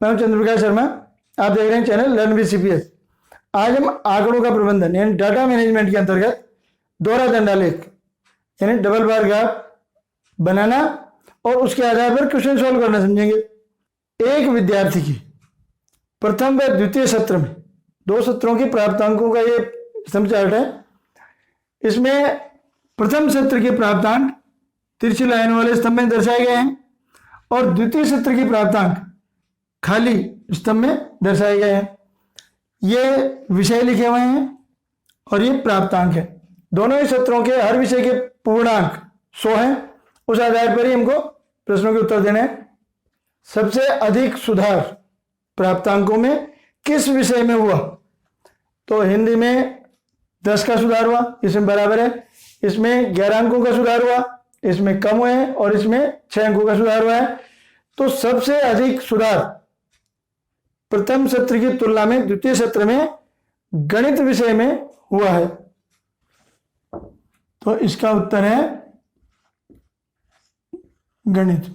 मैं हूं चंद्रप्रकाश शर्मा। आप देख रहे हैं चैनल लर्न विद सीपीएस। आज हम आंकड़ों का प्रबंधन यानी डाटा मैनेजमेंट के अंतर्गत दोहरा दंडालेख यानी डबल बार ग्राफ बनाना और उसके आधार पर क्वेश्चन सॉल्व करना समझेंगे। एक विद्यार्थी की प्रथम व द्वितीय सत्र में 2 सत्रों के प्राप्तांकों का ये स्तंभ चार्ट है। इसमें प्रथम सत्र के प्राप्तांक तिरछी लाइन वाले स्तंभ में दर्शाए गए हैं और द्वितीय सत्र के प्राप्तांक खाली स्तंभ में दर्शाए गए हैं। ये विषय लिखे हुए हैं और ये प्राप्तांक है। दोनों ही सत्रों के हर विषय के पूर्णांक 100 हैं। उस आधार पर ही हमको प्रश्नों के उत्तर देने हैं। सबसे अधिक सुधार प्राप्तांकों में किस विषय में हुआ? तो हिंदी में 10 का सुधार हुआ, इसमें बराबर है। इसमें 11 अंकों का सुधार हुआ, इसमें कम हुए हैं और इसमें 6 अंकों का सुधार हुआ है। तो सबसे अधिक सुधार प्रथम सत्र की तुलना में द्वितीय सत्र में गणित विषय में हुआ है। तो इसका उत्तर है गणित।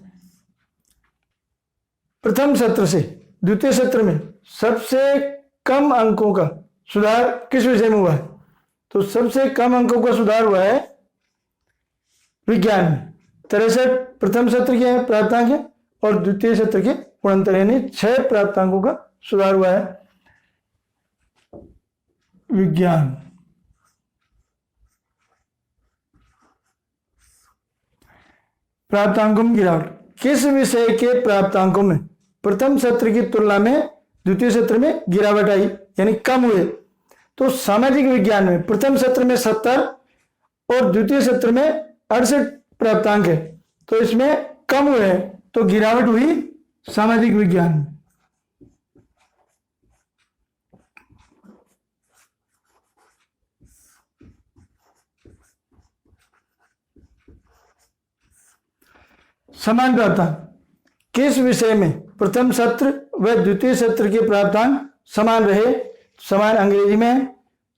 प्रथम सत्र से द्वितीय सत्र में सबसे कम अंकों का सुधार किस विषय में हुआ है? तो सबसे कम अंकों का सुधार हुआ है विज्ञान में। 63 प्रथम सत्र के प्राप्तांक है और द्वितीय सत्र के 69 यानी 6 प्राप्तांकों का सुधार हुआ है विज्ञान। प्राप्तांकों में गिरावट किस विषय के प्राप्तांकों में प्रथम सत्र की तुलना में द्वितीय सत्र में गिरावट आई यानी कम हुए? तो सामाजिक विज्ञान में प्रथम सत्र में 70 और द्वितीय सत्र में 68 प्राप्तांक है। तो इसमें कम हुए हैं, तो गिरावट हुई सामाजिक विज्ञान में। समान प्राप्तांक किस विषय में प्रथम सत्र व द्वितीय सत्र के प्राप्तांक समान रहे? समान अंग्रेजी में है।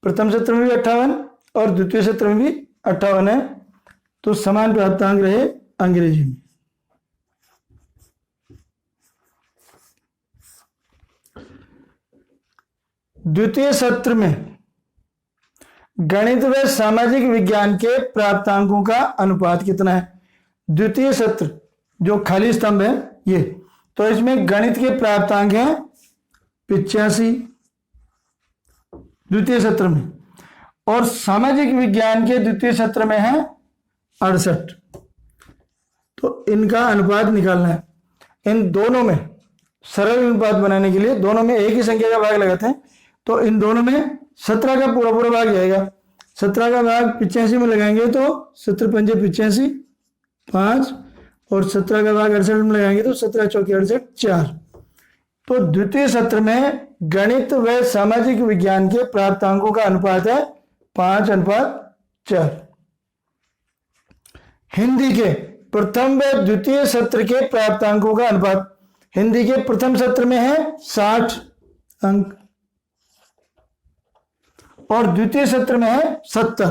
प्रथम सत्र में भी 58 और द्वितीय सत्र में भी 58 है। तो समान प्राप्तांक रहे अंग्रेजी में। द्वितीय सत्र में गणित व सामाजिक विज्ञान के प्राप्तांकों का अनुपात कितना है? द्वितीय सत्र जो खाली स्तंभ है ये, तो इसमें गणित के प्राप्तांक हैं 85 द्वितीय सत्र में और सामाजिक विज्ञान के द्वितीय सत्र में है 68। तो इनका अनुपात निकालना है। इन दोनों में सरल अनुपात बनाने के लिए दोनों में एक ही संख्या का भाग लगाते हैं। तो इन दोनों में 17 का पूरा पूरा भाग जाएगा। 17 का भाग 85 में लगाएंगे तो 17 पंजे 85 5 और 17 का भाग 68 में लगाएंगे तो 17 चौके 68 4। तो द्वितीय सत्र में गणित व सामाजिक विज्ञान के प्राप्तांकों का अनुपात है 5:4। हिंदी के प्रथम व द्वितीय सत्र के प्राप्तांकों का अनुपात हिंदी के प्रथम सत्र में है 60 अंक और द्वितीय सत्र में है 70।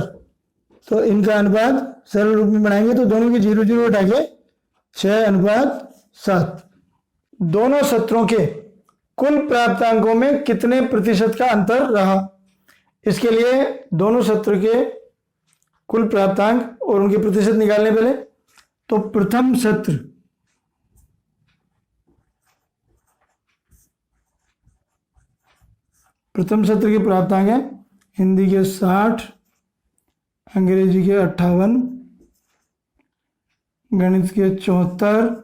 तो इनका अनुपात सरल रूप में बनाएंगे तो दोनों की 0 उठा के 6:7। दोनों सत्रों के कुल प्राप्तांकों में कितने प्रतिशत का अंतर रहा? इसके लिए दोनों सत्र के कुल प्राप्तांक और उनके प्रतिशत निकालने पहले। तो प्रथम सत्र के प्राप्तांक है हिंदी के 60, अंग्रेजी के 58, गणित के 74,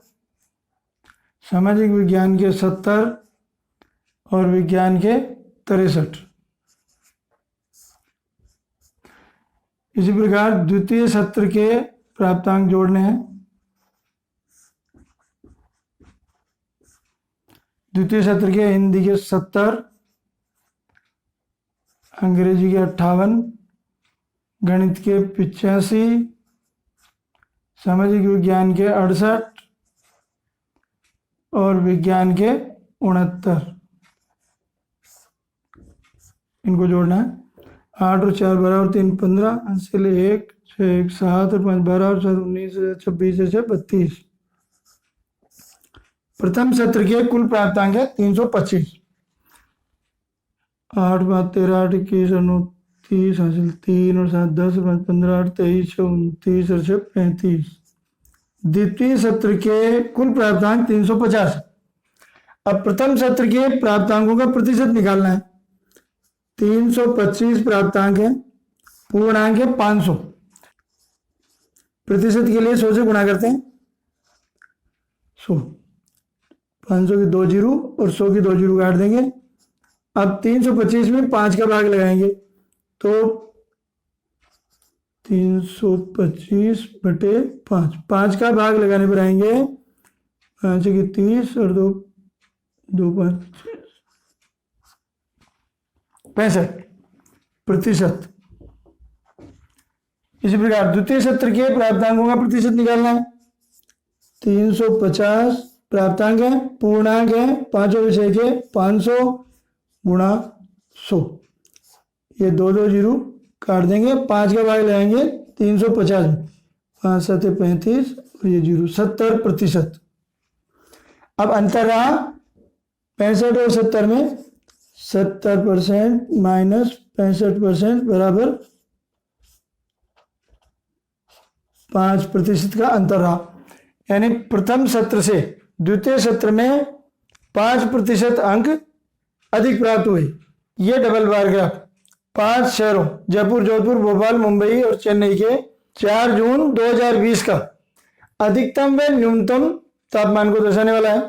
सामाजिक विज्ञान के 70 और विज्ञान के 63। इसी प्रकार द्वितीय सत्र के प्राप्तांक जोड़ने हैं। द्वितीय सत्र के हिंदी के 70, अंग्रेजी के 58, गणित के 85, सामाजिक विज्ञान के 68 और विज्ञान के 69। इनको जोड़ना है। 8 और 4 12 और 3 15, 1 6 1 7 और 5 12 और 7 19 26 6 32। प्रथम सत्र के कुल प्राप्तांक है 325। 8 5 13 8 21 और 9 30 हासिल 3 और 7 10 5 15 8 23 29 और 6 35। द्वितीय सत्र के कुल प्राप्तांक 350। अब प्रथम सत्र के प्राप्तांकों का प्रतिशत निकालना है। 325 प्राप्तांक है, पूर्णांक है 500। प्रतिशत के लिए 100 से गुणा करते हैं। 100, 500 की 2 जीरो और 100 की 2 जीरो काट देंगे। अब 325 में 5 का भाग लगाएंगे तो 325 बटे 5, 5 का भाग लगाने पर आएंगे 5 की 30 और 2 2 5 65%। इसी प्रकार द्वितीय सत्र के प्राप्तांकों का प्रतिशत निकालना है। 350 प्राप्तांक है, पूर्णांक है 5 विषय के 500 गुणा 100, ये 2 2 जीरो काट देंगे। 5 का भाग लगाएंगे 350 में, 5 7 35 और ये जीरो 70%। अब अंतर रहा 65 और 70 में। 70% माइनस 65% बराबर 5% का अंतर रहा। यानी प्रथम सत्र से द्वितीय सत्र में 5% अंक अधिक प्राप्त हुए। ये डबल बार ग्राफ 5 शहरों जयपुर, जोधपुर, भोपाल, मुंबई और चेन्नई के 4 जून 2020 का अधिकतम व न्यूनतम तापमान को दर्शाने वाला है।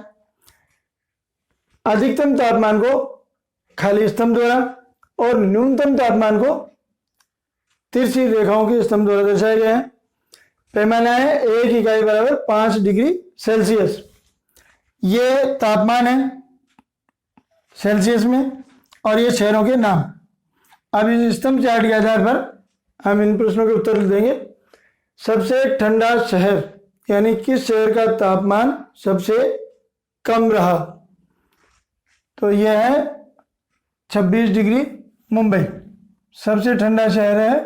अधिकतम तापमान को खाली स्तंभ द्वारा और न्यूनतम तापमान को तिरछी रेखाओं के स्तंभ द्वारा दर्शाया गया है। पैमाना है 1 इकाई बराबर 5 डिग्री सेल्सियस। ये तापमान है सेल्सियस में और ये शहरों के नाम। अब इस स्तंभ चार्ट के आधार पर हम इन प्रश्नों के उत्तर देंगे। सबसे ठंडा शहर यानी किस शहर का तापमान सबसे कम रहा, तो यह है 26 डिग्री मुंबई। सबसे ठंडा शहर है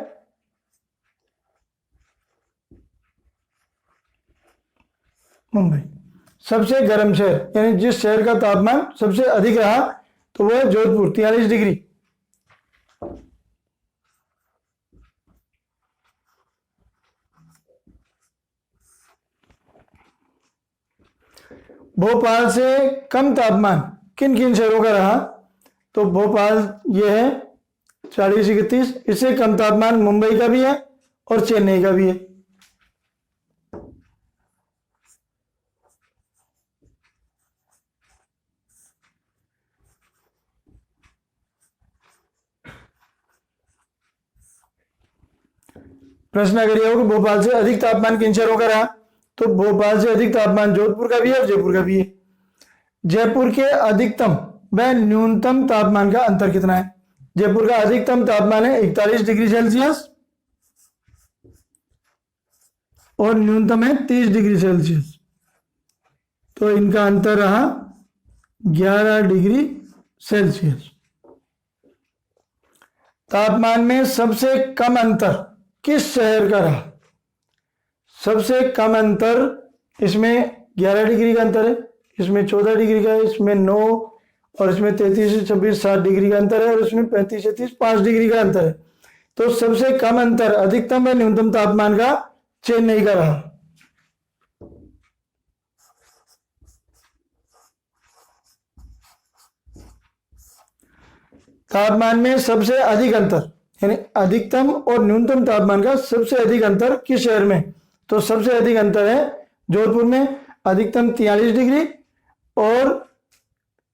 मुंबई। सबसे गर्म शहर यानी जिस शहर का तापमान सबसे अधिक रहा तो वह जोधपुर 43 डिग्री। भोपाल से कम तापमान किन किन शहरों का रहा, तो भोपाल ये है 40 31। इससे कम तापमान मुंबई का भी है और चेन्नई का भी है। प्रश्न अगर यह हो कि भोपाल से अधिक तापमान किन शहरों का रहा, तो भोपाल से अधिक तापमान जोधपुर का भी है और जयपुर का भी है। जयपुर के अधिकतम व न्यूनतम तापमान का अंतर कितना है? जयपुर का अधिकतम तापमान है 41 डिग्री सेल्सियस और न्यूनतम है 30 डिग्री सेल्सियस, तो इनका अंतर रहा 11 डिग्री सेल्सियस। तापमान में सबसे कम अंतर किस शहर का रहा? सबसे कम अंतर इसमें 11 डिग्री का अंतर है, इसमें 14 डिग्री का है, इसमें 9 और इसमें 33 से 26 7 डिग्री का अंतर है और इसमें 35 से 30 5 डिग्री का अंतर है। तो सबसे कम अंतर अधिकतम व न्यूनतम तापमान का चेन्नई का रहा। तापमान में सबसे अधिक अंतर यानी अधिकतम और न्यूनतम तापमान का सबसे अधिक अंतर किस शहर में, तो सबसे अधिक अंतर है जोधपुर में। अधिकतम 43 डिग्री और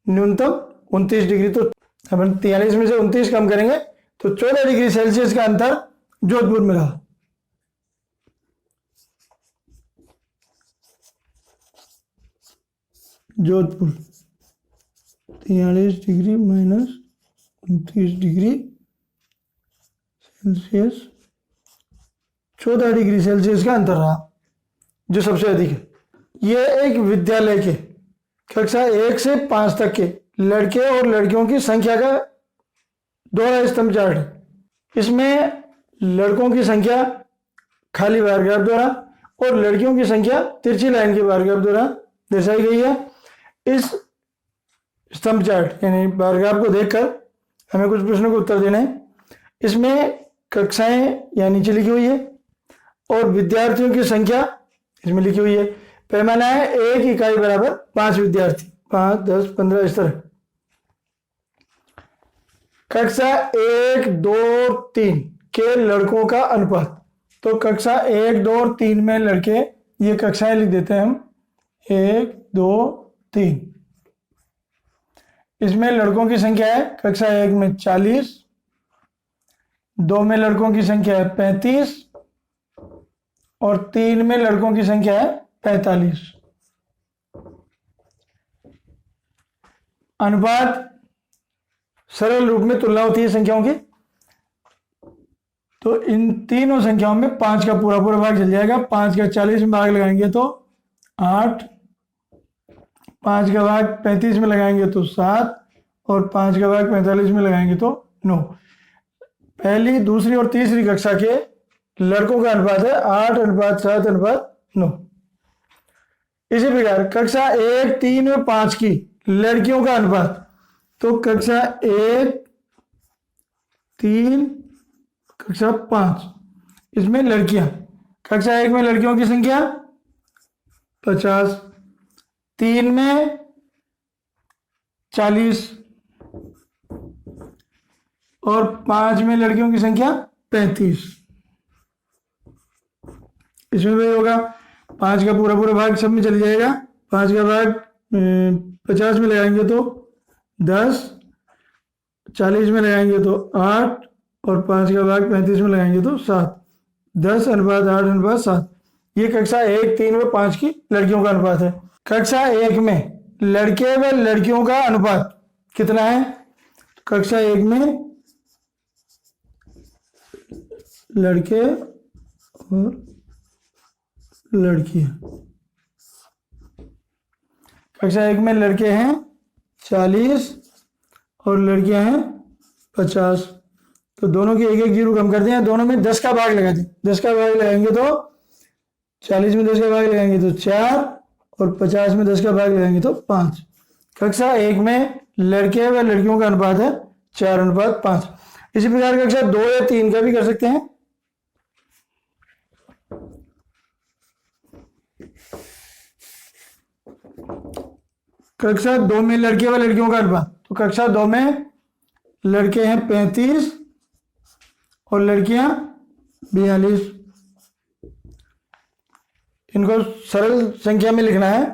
न्यूनतम 29 डिग्री। तो अपन 43 में से 29 कम करेंगे तो 14 डिग्री सेल्सियस का अंतर जोधपुर में रहा। Jodhpur 43 degree minus 29 degree Celsius, 14 degree Celsius का अंतर रहा जो सबसे अधिक है। यह एक विद्यालय के कक्षा 1 से 5 तक के लड़के और लड़कियों की संख्या का दोहरा स्तंभ चार्ट है। इसमें लड़कों की संख्या खाली बार ग्राफ द्वारा और लड़कियों की संख्या तिरछी लाइन के बार ग्राफ द्वारा दर्शाई गई है। इस स्तंभ चार्ट यानी बारग्राफ को देखकर हमें कुछ प्रश्नों को उत्तर देना है। इसमें कक्षाएं यहाँ नीचे लिखी हुई है और विद्यार्थियों की संख्या इसमें लिखी हुई है। पैमाना है 1 इकाई बराबर 5 विद्यार्थी, 5, 10, 15 इस तरह। कक्षा 1, 2, 3 के लड़कों का अनुपात, तो कक्षा 1, 2 और 3 में लड़के, ये कक्षाएं लिख देते हैं हम 1, 2, 3। इसमें लड़कों की संख्या है कक्षा 1 में 40, 2 में लड़कों की संख्या है 35 और 3 में लड़कों की संख्या है 45। अनुपात सरल रूप में तुलना होती है संख्याओं की, तो इन तीनों संख्याओं में 5 का पूरा पूरा भाग चल जाएगा। 5 का 40 में भाग लगाएंगे तो 8, 5 का भाग 35 में लगाएंगे तो 7 और 5 का भाग 45 में लगाएंगे तो 9। पहली, दूसरी और तीसरी कक्षा के लड़कों का अनुपात है 8:7:9। इसी प्रकार कक्षा 1, 3 और 5 की लड़कियों का अनुपात, तो कक्षा 1, 3, कक्षा 5 इसमें लड़कियां, कक्षा 1 में लड़कियों की संख्या 50, 3 में 40 और 5 में लड़कियों की संख्या 35। इसमें भी होगा 5 का पूरा पूरा भाग सब में चल जाएगा। 5 का भाग 50 में लगाएंगे तो 10, 40 में लगाएंगे तो 8 और 5 का भाग 35 में लगाएंगे तो 7। 10:8:7। ये कक्षा 1, 3 व 5 की लड़कियों का अनुपात है। कक्षा 1 में लड़के व लड़कियों का अनुपात कितना है? कक्षा 1 में लड़के और लड़कियां, कक्षा 1 में लड़के हैं 40 और लड़कियां हैं 50, तो दोनों की एक एक जीरो कम करते हैं, दोनों में 10 का भाग लगा दें। 10 का भाग लगाएंगे तो 40 में 10 का भाग लगाएंगे तो 4 और 50 में 10 का भाग लगाएंगे तो 5। कक्षा 1 में लड़के व लड़कियों का अनुपात है 4:5। इसी प्रकार कक्षा 2 या 3 का भी कर सकते हैं। कक्षा 2 में लड़के व लड़कियों का अनुपात, तो कक्षा 2 में लड़के हैं 35 और लड़कियां 42। इनको सरल संख्या में लिखना है,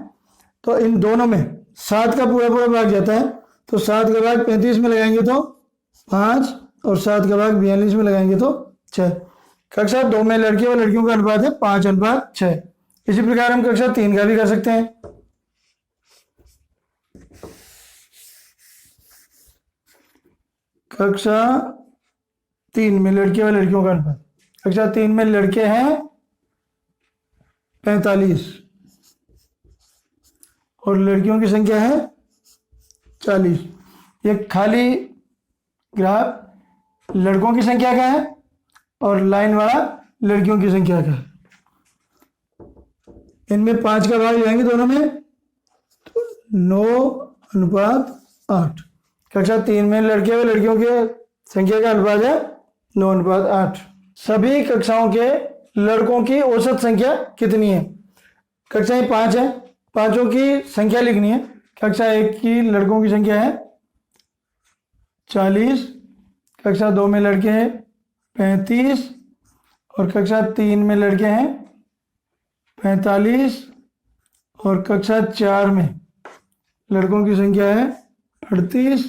तो इन दोनों में 7 का पूरा पूरा भाग जाता है, तो 7 का भाग 35 में लगाएंगे तो 5 और 7 का भाग 42 में लगाएंगे तो 6। कक्षा 2 में लड़के व लड़कियों का अनुपात है 5:6। इसी प्रकार हम कक्षा 3 का भी कर सकते हैं। कक्षा 3 में लड़के व लड़कियों का अनुपात, कक्षा 3 में लड़के हैं 45 और लड़कियों की संख्या है 40। ये खाली ग्राफ लड़कों की संख्या का है और लाइन वाला लड़कियों की संख्या का है। इनमें 5 का भाग लेंगे दोनों में, तो 9:8। कक्षा 3 में लड़के व लड़कियों के संख्या का अनुपात है 9:8। सभी कक्षाओं के लड़कों की औसत संख्या कितनी है? कक्षाएं 5 है, पांचों की संख्या लिखनी है। कक्षा 1 की लड़कों की संख्या है 40, कक्षा 2 में लड़के हैं 35 और कक्षा 3 में लड़के हैं 45 और कक्षा 4 में लड़कों की संख्या है 38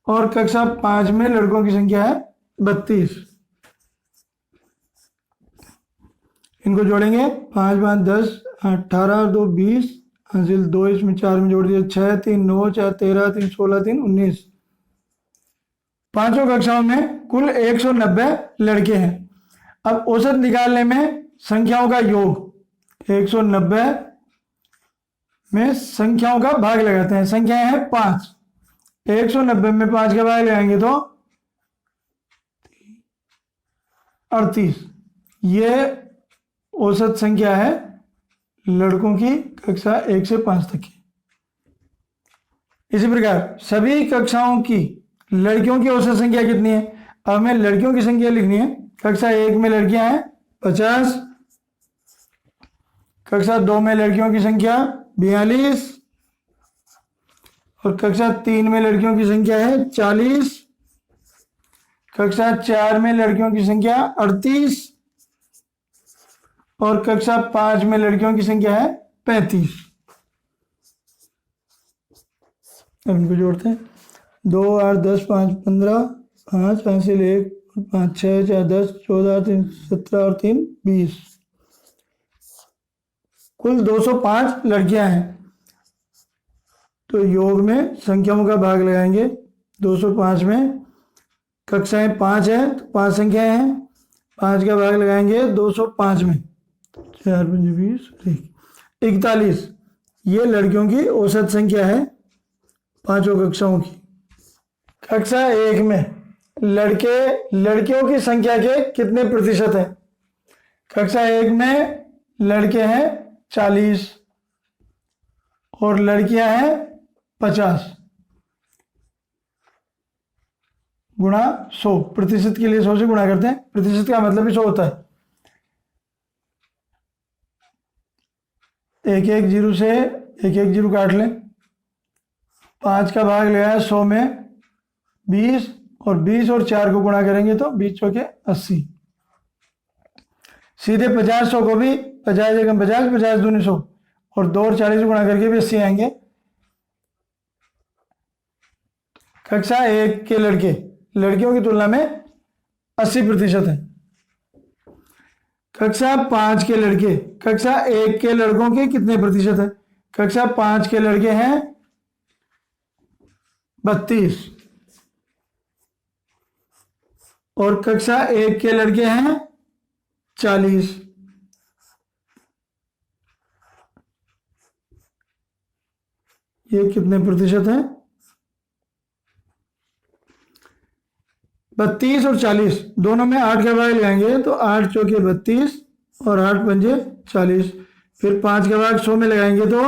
और कक्षा 5 में लड़कों की संख्या है 32। इनको जोड़ेंगे 5 5 10 18 और 2 20, हासिल 2 इसमें 4 में जोड़ दिया 6 3 9 4 13 3 16 3 19। पांचों कक्षाओं में कुल 190 लड़के हैं। अब औसत निकालने में संख्याओं का योग 190 में संख्याओं का भाग लगाते हैं। संख्याएं हैं 5, 190 में 5 का भाग लगाएंगे तो 38। ये औसत संख्या है लड़कों की कक्षा 1 से 5 तक की। इसी प्रकार सभी कक्षाओं की लड़कियों की औसत संख्या कितनी है? अब हमें लड़कियों की संख्या लिखनी है। कक्षा 1 में लड़कियां हैं 50, कक्षा 2 में लड़कियों की संख्या 42 और कक्षा 3 में लड़कियों की संख्या है 40, कक्षा 4 में लड़कियों की संख्या 38 और कक्षा 5 में लड़कियों की संख्या है 35। अब इनको जोड़ते हैं। 2 8 10 5 15, 5 हासिल 1 5 6 4 10 14 3 17 और 3 20, कुल 205 लड़कियां हैं। तो योग में संख्याओं का भाग लगाएंगे। 205 में कक्षाएं 5 है तो 5 संख्याएं हैं, 5 का भाग लगाएंगे 205 में, 4 5 20 41। ये लड़कियों की औसत संख्या है पांचों कक्षाओं की। कक्षा 1 में लड़कियों की संख्या के कितने प्रतिशत है? कक्षा 1 में लड़के हैं 40 और लड़कियां हैं 50 गुणा 100। प्रतिशत के लिए 100 से गुणा करते हैं, प्रतिशत का मतलब ही 100 होता है। 1 1 0 से 1 1 0 काट लें। 5 का भाग लगाया 100 में 20 और 20 और 4 को गुणा करेंगे तो 20 चौके 80। सीधे 50 100 को भी 50 एकम 50 50 दूनी 100 और 2 और 40 गुणा करके भी 80 आएंगे। कक्षा 1 के लड़के लड़कियों की तुलना में 80% है। कक्षा 5 के लड़के कक्षा 1 के लड़कों के कितने प्रतिशत है? कक्षा 5 के लड़के हैं 32 और कक्षा 1 के लड़के हैं 40। ये कितने प्रतिशत है? 32 और 40 दोनों में 8 का भाग लगाएंगे तो 8 चौके 32 और 8 पंजे 40। फिर 5 का भाग 100 में लगाएंगे तो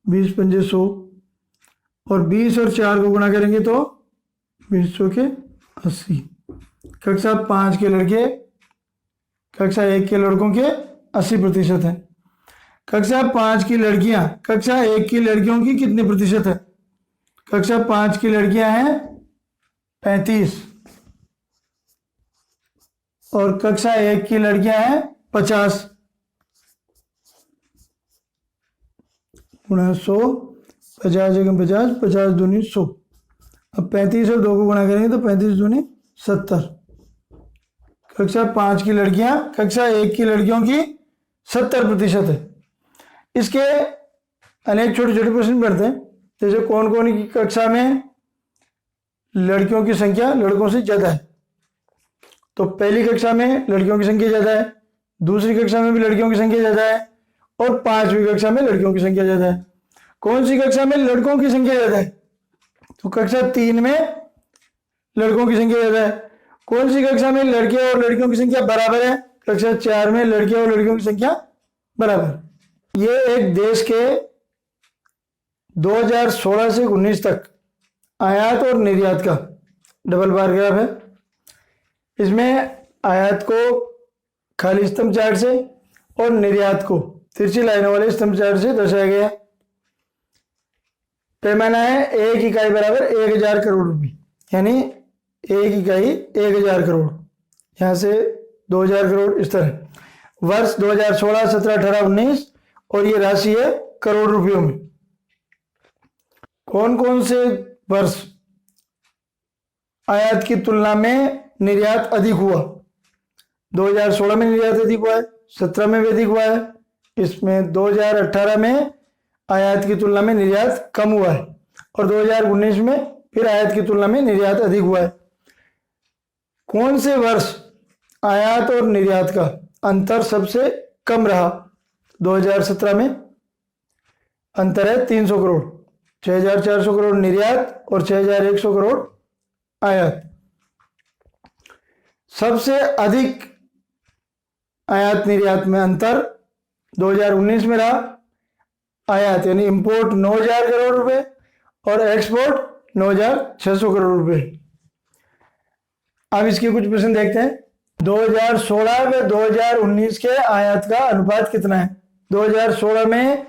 20 पंजे 100 और 20 और 4 को गुणा करेंगे तो 20 चौके 80। कक्षा 5 के लड़के कक्षा 1 के लड़कों के 80% है। कक्षा 5 की लड़कियां कक्षा 1 की लड़कियों की कितने प्रतिशत है? कक्षा 5 की लड़कियां हैं 35 और कक्षा 1 की लड़कियां हैं 50 गुणा 100, 50 एकम 50 50 दूनी 100। अब 35 और 2 को गुणा करेंगे तो 35 दूनी 70। कक्षा 5 की लड़कियां कक्षा 1 की लड़कियों की 70% है। इसके अनेक छोटे छोटे प्रश्न पढ़ते हैं, जैसे कौन कौन की कक्षा में लड़कियों की संख्या लड़कों से ज़्यादा है? तो पहली कक्षा में लड़कियों की संख्या ज़्यादा है, दूसरी कक्षा में भी लड़कियों की संख्या ज़्यादा है और 5वीं कक्षा में लड़कियों की संख्या ज़्यादा है। कौन सी कक्षा में लड़कों की संख्या ज़्यादा है? तो कक्षा 3 में लड़कों की संख्या ज़्यादा है। कौन सी कक्षा में लड़के और लड़कियों की संख्या बराबर है? कक्षा 4 में लड़के और लड़कियों की संख्या बराबर। ये एक देश के 2016 से 19 तक आयात और निर्यात का डबल बार ग्राफ है। इसमें आयात को खाली स्तंभ चार्ट से और निर्यात को तिरछी लाइनों वाले स्तंभ चार्ट से दर्शाया गया है। पैमाना है 1 इकाई बराबर 1000 करोड़ रुपये, यानी 1 इकाई 1000 करोड़, यहाँ से 2000 करोड़ इस तरह। वर्ष 2016 17 18 19 और ये राशि है करोड़ रुपयों में। कौन कौन से वर्ष आयात की तुलना में निर्यात अधिक हुआ? 2016 में निर्यात अधिक हुआ है, 17 में भी अधिक हुआ है। इसमें 2018 में आयात की तुलना में निर्यात कम हुआ है और 2019 में फिर आयात की तुलना में निर्यात अधिक हुआ है। कौन से वर्ष आयात और निर्यात का अंतर सबसे कम रहा? 2017 में अंतर है 300 करोड़, 6400 करोड़ निर्यात और 6100 करोड़ आयात। सबसे अधिक आयात निर्यात में अंतर 2019 में रहा। आयात यानी इंपोर्ट 9000 करोड़ रुपए और एक्सपोर्ट 9,600 करोड़ रुपए। अब इसके कुछ प्रश्न देखते हैं। 2016 व 2019 के आयात का अनुपात कितना है? 2016 में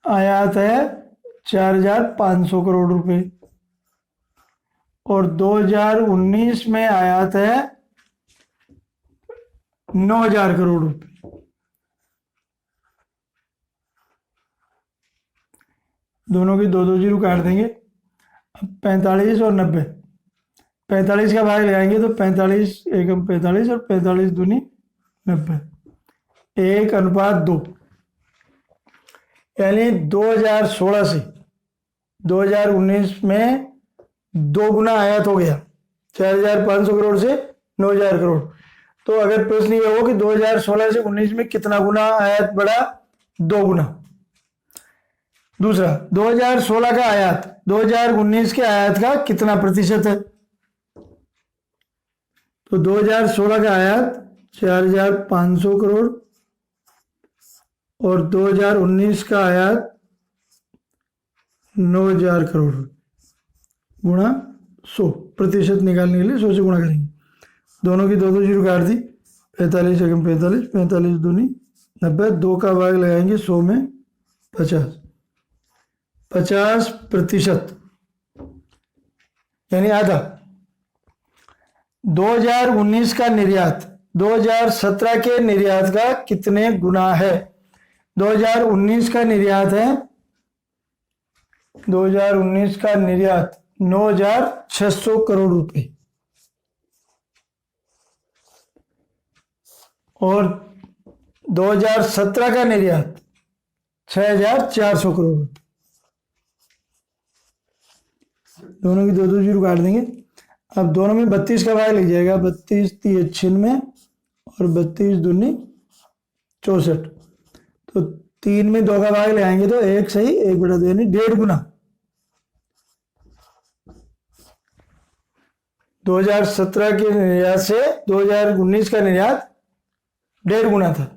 आयात है 4,500 करोड़ रुपए और 2019 में आयात है 9,000 करोड़ रुपए। दोनों की दो दो जीरो काट देंगे। अब 45 और 90, 45 का भाग लगाएंगे तो 45 एकम 45 और 45 दूनी 90, 1:2। यानी 2016 से 2019 में 2 गुना आयात हो गया, 4,500 करोड़ से 9,000 करोड़। तो अगर प्रश्न ये हो कि 2016 से 19 में कितना गुना आयात बढ़ा? 2 गुना। दूसरा, 2016 का आयात 2019 के आयात का कितना प्रतिशत है? तो 2016 का आयात 4,500 करोड़ और 2019 का आयात 9,000 करोड़ गुणा 100। प्रतिशत निकालने के लिए 100 से गुणा करेंगे। दोनों की दो दो जीरो काट दी। 45 एकम 45, 45 दूनी 90, 2 का भाग लगाएंगे 100 में 50, 50% यानी आधा। 2019 का निर्यात 2017 के निर्यात का कितने गुना है? 2019 का निर्यात है 2019 का निर्यात 9,600 करोड़ रुपए और 2017 का निर्यात 6,400 करोड़ रुपए। दोनों की दो दो जीरो काट देंगे। अब दोनों में 32 का भाग लग जाएगा, 32 3 96 और 32 दूनी 64। तो 3 में 2 का भाग लगाएंगे तो 1 सही 1/2 यानी 1.5 गुना। 2017 के निर्यात से 2019 का निर्यात 1.5 गुना था।